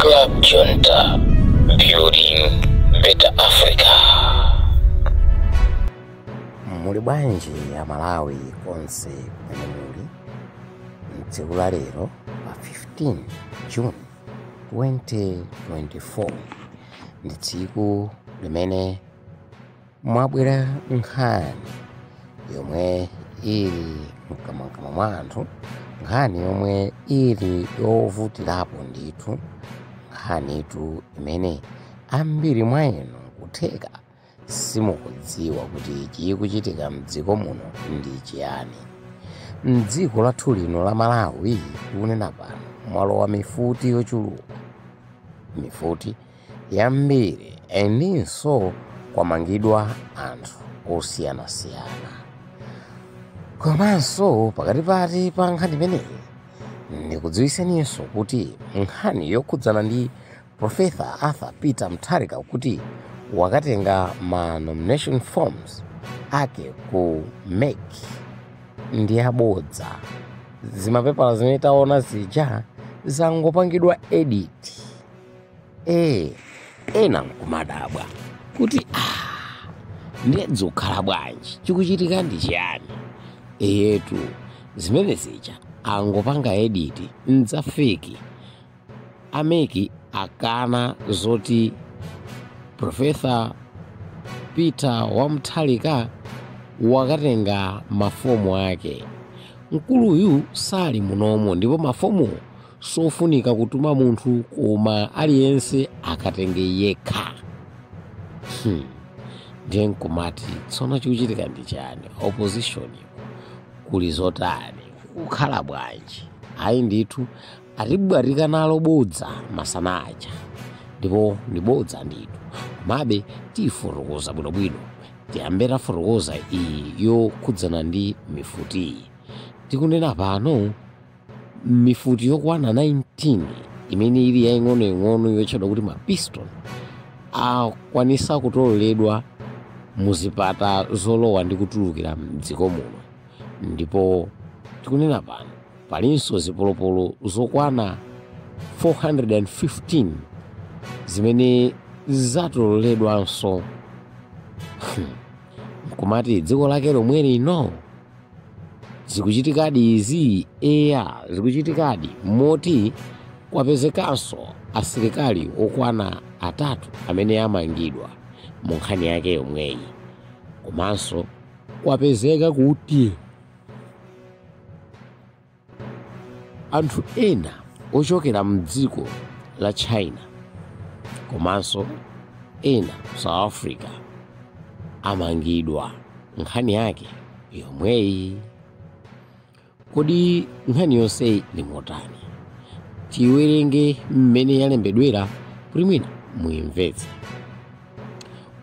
Club Junta, building better Africa. Muli bwanji ya Malawi konse kumene muli tsiku la lero pa 15 June 2024 ndi tsiku limene mwabwera nkhani yomwe ili mkamwa mwa anthu, nkhani yomwe ili yovutirapo ndithu, nkhanitu imene ambiri mwa inu kutheka simukudziwa kuti chikuchitika mdziko muno ndi chiyani. Mdziko lathu lino la Malawi tikunena pano mwalowa mifuti yochuluka, mifuti yambiri, endinso kwamangidwa anthu osiyanasiyana. Komanso pakati pa nkhani imeneyi ndikudziwiseninso kuti nkhani yokhudzana ndi Profesa Arthur Peter Mutharika kuti wakatenga ma nomination forms ake ku MEC ndi abodza. Zimapepala zimene taona zija zangopangidwa edit. Ena nkumadabwa kuti ndedzi ukhala bwanji, chikuchitika ndi chiyani. Eyetu zimene zija angopanga edit nzafeki. Ameki akana zoti Profesa Peter Mutharika wakatenga mafomu ake. Mkuluyu sali munomo ndipo mafomu sofunika kutuma munthu koma aliyense akatenge yekha. Ndiye nkumati tsono chikuchitika ndi chani, opposition kuli zotani, kukhala bwanji. Ayi ndithu atibwarika nalo bodza masana aja, ndipo ndi bodza ndithu. Komabe tifotokoza bwinobwino, tiyambe tafotokoza iyi yokhudzana ndi mifuti iyi. Tikunena pano mifuti yokwana 19 imene ili yaing'onoing'ono yotchedwa kuti mapiston akwanisa kutoleredwa muzipata zolowa ndi kutulukira mdziko muno. Ndipo tikunena pano palinso zipolopolo zokwana 415 zimene zatoleredwanso. Kumati dziko lake lomwe lino zikuchitikadi izi, zikuchitikadi moti kwapezekanso asilikali okwana 3 amene amangidwa mu nkhani yake yomweyi. Komanso kwapezeka kuti anthu ena ochokera mdziko la China komanso ena South Africa amangidwa nkhani yake yomweyi. Kodi nkhani yonse ndi motani? Tiwerenge mmene yalembedwera kuti mwina muimvetse.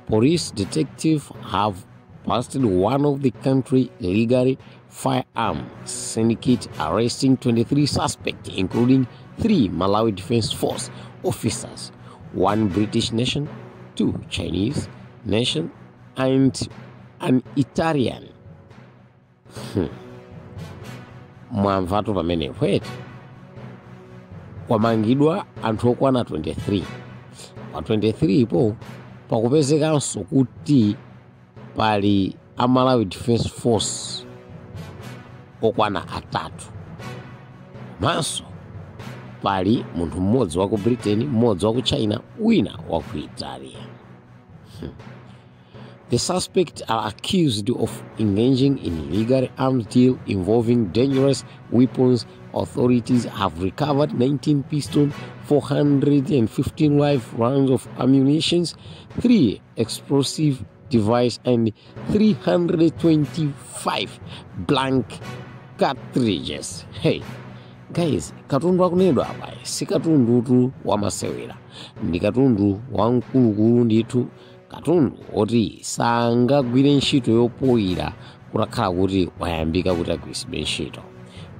Police detective have busted one of the country illegally firearm syndicate, arresting 23 suspects, including 3 Malawi Defense Force officers, 1 British nation, 2 Chinese nation, and an Italian. Mwamvatu pamene kweti kwamangidwa anthu okwana 23. Pa 23 po pakupezekanso kuti pali a Malawi Defense Force okwana 3. Komanso pali munthu mmodzi wa ku Britain, mmodzi wa ku China, wina wa ku Italia. The suspects are accused of engaging in illegal arms deal involving dangerous weapons. Authorities have recovered 19 pistols, 415 live rounds of ammunition, 3 explosive devices, and 325 blank cartridges. Hey guys, katundu akunedwa apa si katundu wa masewera, ndi katundu wa mkulukulu ndithu, katundu oti sangagwire ntchito yopoyira kutakhala kuti wayambika kuti agwiritsidwe ntchito.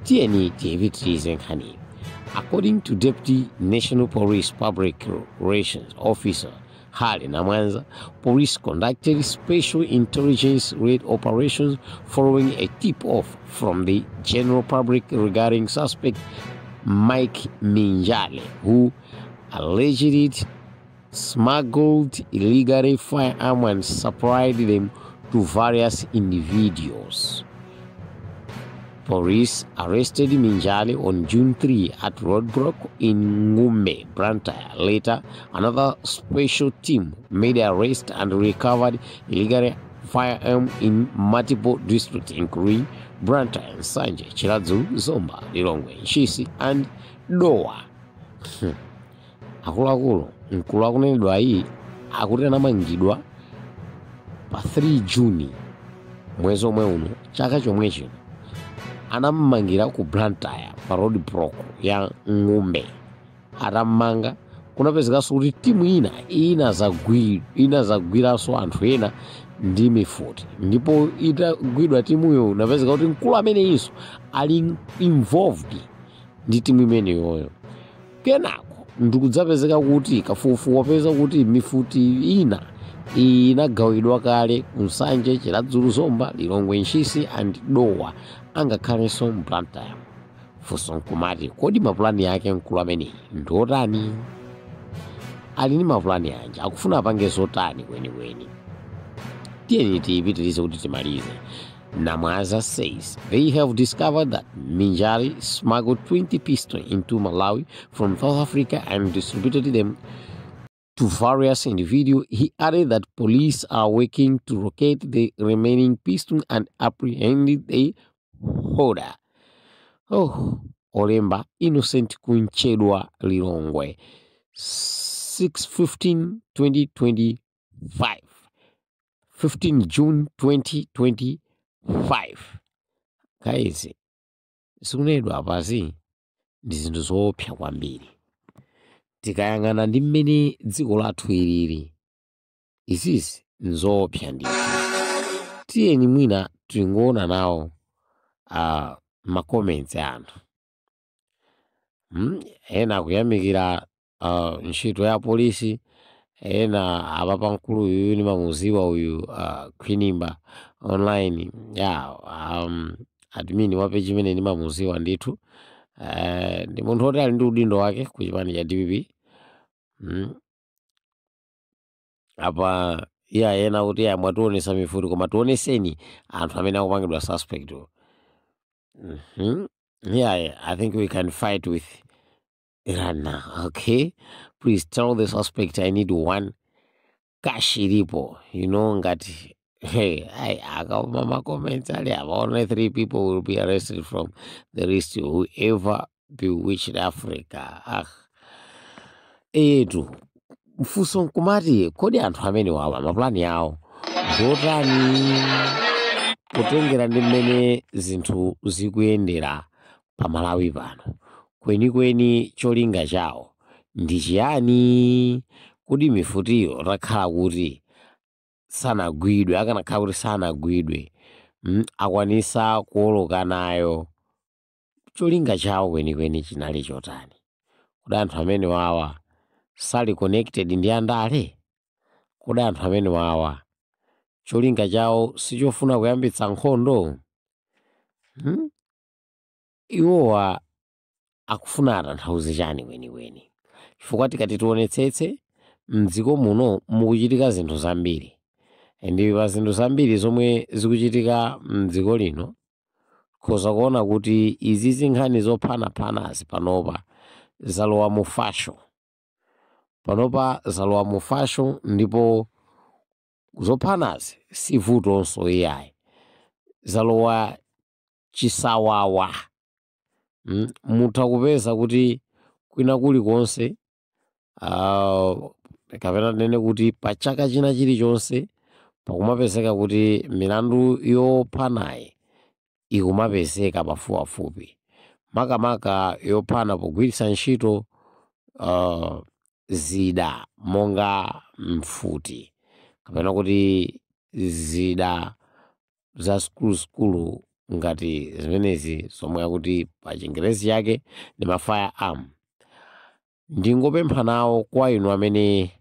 Tiyeni tiyipitirize nkhani. According to Deputy National Police Public Relations Officer Hale Namwanza, police conducted special intelligence raid operations following a tip-off from the general public regarding suspect Mike Minjale, who allegedly smuggled illegally firearms and supplied them to various individuals. Police arrested Minjali on June 3 at roadblock in Ngumbe, Blantyre. Later, another special team made arrest and recovered illegal firearms in multiple districts, including Blantyre, Nsanje, Chiradzu, Zomba, Lilongwe, Nshisi, and Dowa. Akuluakulu mkulu akunenedwa iyi akuti anamangidwa pa 3 Juni mwezi omwe uno chaka chomwe chino. Anammangira ku Blantyre pa roadblock ya Ngumbe. Atammanga kunapezekanso kuti timu ina zagwiranso anthu ena ndi mifuti, ndipo itagwidwa timuyo unapezeka kuti mkulu ameneyinso ali involved ndi timu imeneyoyo. Kenako ndikudzapezeka kuti kafukufuku wapeza kuti mifuti ina inagawidwa kale ku Nsanje, Chiradzu, Zomba, Lilongwe, Nshisi and Dowa, angakhalenso Blantyre. Funso nkumati kodi mapulani yake mkulu ameneyi ndiotani? Ali ndi mapulani anji? Akufuna apange zotani kwenikweni? Tiyeni tipitirize kuti timalize. Namwaza says they have discovered that Minjali smuggled 20 pistols into Malawi from South Africa and distributed them to various individuals. He added that police are working to locate the remaining pistols and apprehend the holder. Olemba Innocent Kunchedwa, Lilongwe, 6/15/2025, 15 June 2025. Guys, sikunedwa apazi ndi zinthu zoopsa kwambiri. Tikayang'ana ndi mmene dziko lathu ilili, izizi nzoopsa ndithu. Tiyeni mwina tingoona nawo ma-comments anthu. Ena kuyamikira ntchito ya polisi, ena apapa mkulu uyu nimamuziwa uyu Khwinimba online admin wa page imene nimamuziwa ndithu. Ndi munthu oti ali ndi udindo wake ku chipani cha DPP. Apa ena kuti mwatiwonesa mifuti koma tioneseni anthu amene akupangidwa suspect. I think we can fight with Iran now, okay? Please tell the suspect I need one cash ilipo, ngati akama comments ali only 3 people will be arrested from the list, whoever bewitched Africa. Etu mfunso nkumati kodi anthu amene wawa mapulani yawo ndotani, kutengera ndi mmene zinthu zikuyendera pa Malawi pano. Kwenikweni cholinga chawo ndi chiyani? Kodi mifutiyo rakhala kuti sanagwidwe, akanakhala kuti sanagwidwe, akwanisa kuwoloka nayo, cholinga chawo kwenikweni chinali chotani? Kodi anthu amene wawa sali connected ndi andale? Kodi anthu amene wawa cholinga chawo sichofuna kuyambitsa nkhondo? Iwowa akufuna atanthauze chani kwenikweni? Chifukwa tikati tionetsetse mdziko muno mukuchitika zinthu zambiri, ndi pa zinthu zambiri zomwe zikuchitika mdziko lino khoza kuona kuti izi nkhani zophanaphanazi panopa zalowa mu fashion, ndipo zophanazi si vutonso iyayi, zalowa chisawawa. Mutha kupeza kuti kwina kulikonse kapena nene kuti pa chaka china chilichonse pakumapezeka kuti milandu yophanayi ikumapezeka pafupifupi, makamaka yophana pogwiritsa ntchito zida monga mfuti, kapena kuti zida za skulu ngati zimenezi zomwe akuti pa Chingerezi yake ndi ma-firearm. Ndingopempha nawo kwa inu amene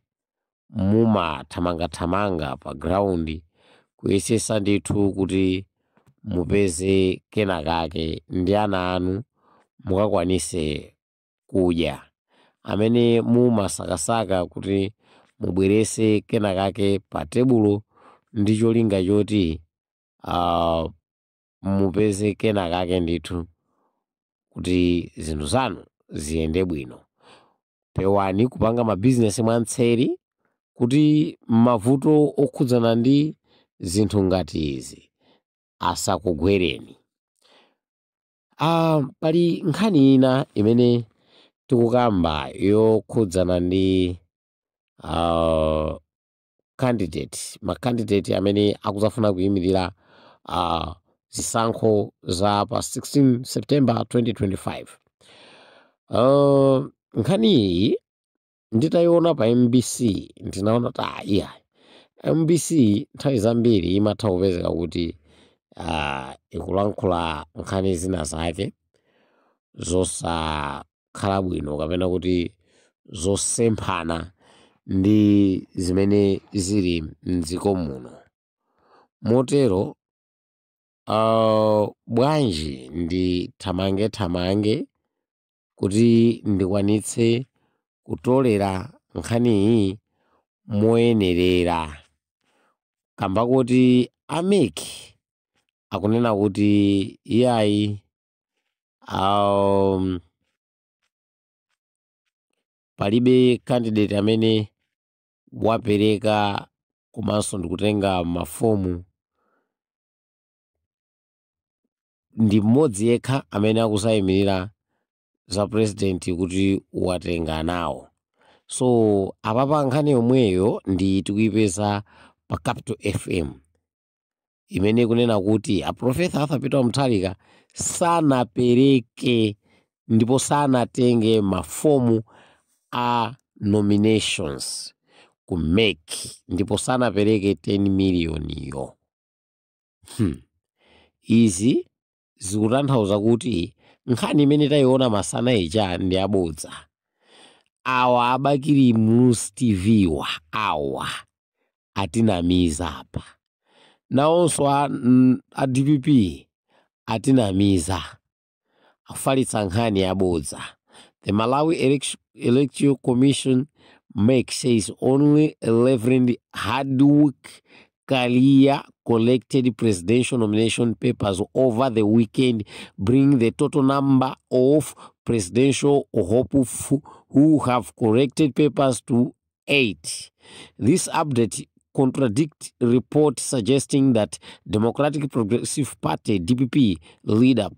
mumathamangathamanga pa ground kuyesesa ndithu kuti mupeze kenakake ndi ana anu mukakwanise kudya. amene mumasakasaka kuti mubwerese kenakake pa tebulo ndi cholinga choti mupeze kenakake ndithu kuti zinthu zanu ziyende bwino. Pewani kupanga mabizinesi mwantseri kuti mavuto okhudzana ndi zinthu ngati izi asakugwereni. Pali nkhani ina imene tikukamba yokhudzana ndi makandidate amene akuzafuna kuyimirira zisankho za pa 16 September 2025. Nkhani iyi nditayiona pa MBC ndinaona kuti MBC nthawi zambiri imatha kupezeka kuti ikulankhula nkhani zina zake zosakhala bwino kapena kuti zosemphana ndi zimene zili mdziko muno. Motero bwanji ndithamange kuti ndikwanitse kutolera nkhani iyi moyenerera, kamba kuti ameki akunena kuti iyayi palibe candidate amene wapereka komanso ndikutenga mafomu, ndi mmodzi yekha amene akusayimirira za president kuti watenga nawo. So apapa nkhani yomweyo ndi tikuyipeza pa Capital FM imene kunena kuti Professor Arthur Peter Mutharika sanapereke ndipo sanatenge mafomu a nominations ku MEC ndipo sanapereke 10 miliyoniyo. Izi zikutanthauza kuti nkhani imene tayiona masana ija ndi abodza. Awa abakiri Mlusi TV awa atinamiza apa, nawonso a DPP atinamiza afalitsa nkhani yabodza. The Malawi Electoral Commission MEC says only Reverend Hardwick Kalia collected presidential nomination papers over the weekend, bringing the total number of presidential hopefuls who have collected papers to 8. This update contradicts reports suggesting that Democratic Progressive Party DPP leader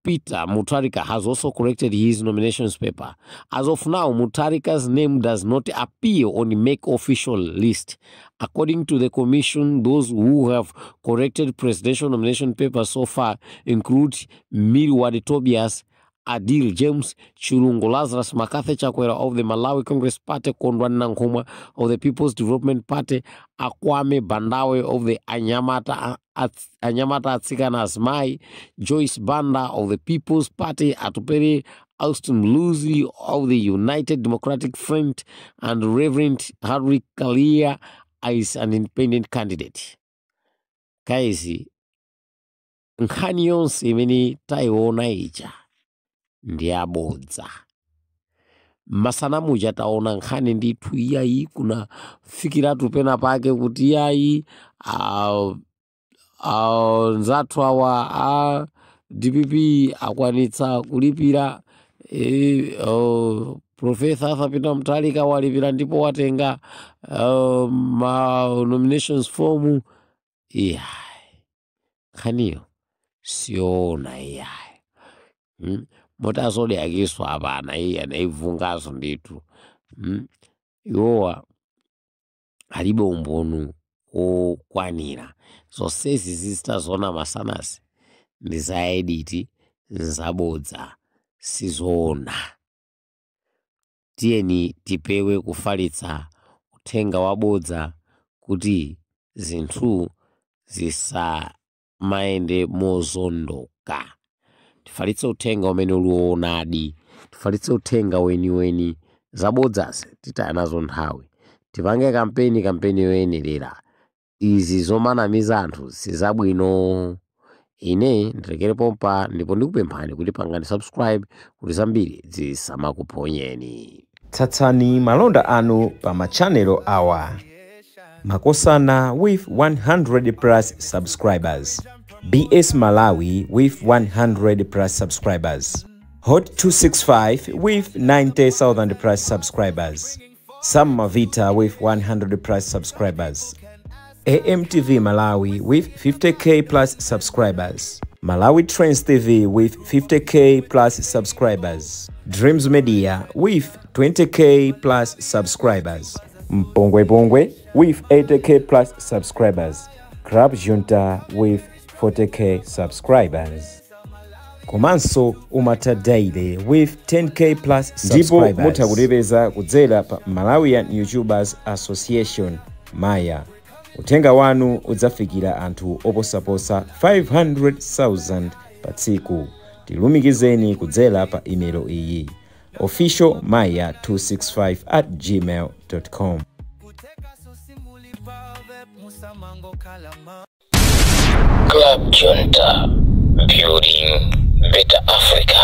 Peter Mutharika has also corrected his nominations paper. As of now, Mutharika's name does not appear on the MEC official list. According to the commission, those who have corrected presidential nomination papers so far include Milward Tobias, Adil James, Chirungo Lazarus, Makathe Chakwera of the Malawi Congress Party, Kondwani Nkrumah of the People's Development Party, Akwame Bandawe of the Anyamata Atsikana Asmai, Joyce Banda of the People's Party, Atupere Austin Mlusi of the United Democratic Front, and Reverend Hardwick Kalia as an independent candidate. Kaisi, nkhani yonse imene tayiona ija ndi abodza. Masana muja taona nkhani ndithu iyayi kuna fikiratu pena pake kuti iyayi nzathu awa a DPP akwanitsa kulipira Professor Arthur Peter Mutharika walipira ndipo watenga ma nominations form. Nkhaniyo siona iyayi. Motazode akiswa apana iyi anaivungazo ndithu. Iwowa alibe umboni okwanira. Zonsezi zisitazona masanasi ndi za editi zabodza sizoona. Tiyeni tipewe kufalitsa uthenga wabodza kuti zinthu zisamaende mozondoka. Tifalitse uthenga umene uliwonadi, tifalitse uthenga weniweni. Zabodzazi titaya nazo nthawi. Tipange kampeni yoyenerera. Izi zomanamiza anthu sizabwino. Ine ndirekere pompa ndipo ndikupemphani kuti pangani subscribe kuti zambiri zisamakuponyeni. Tsatsani malonda anu pa machanelo awa. Makosana with 100 plus subscribers. BS Malawi with 100 plus subscribers. Hot 265 with 90,000 plus subscribers. Sam Mavita with 100 plus subscribers. AMTV Malawi with 50k plus subscribers. Malawi Trends TV with 50k plus subscribers. Dreams Media with 20k plus subscribers. Mpongwe Bongwe with 80k plus subscribers. Club Junta with 40k subscribers. Komanso Umata Daily with 10k plus subscribers. Ndipo mutakulipeza kudzera pa Malawian YouTubers Association Maya. Utenga wanu udzafikira anthu oposaposa 500,000 pa tsiku. Tilumikizeni kudzera pa email iyi officialmaya265@gmail.com. Club Junta, building better Africa.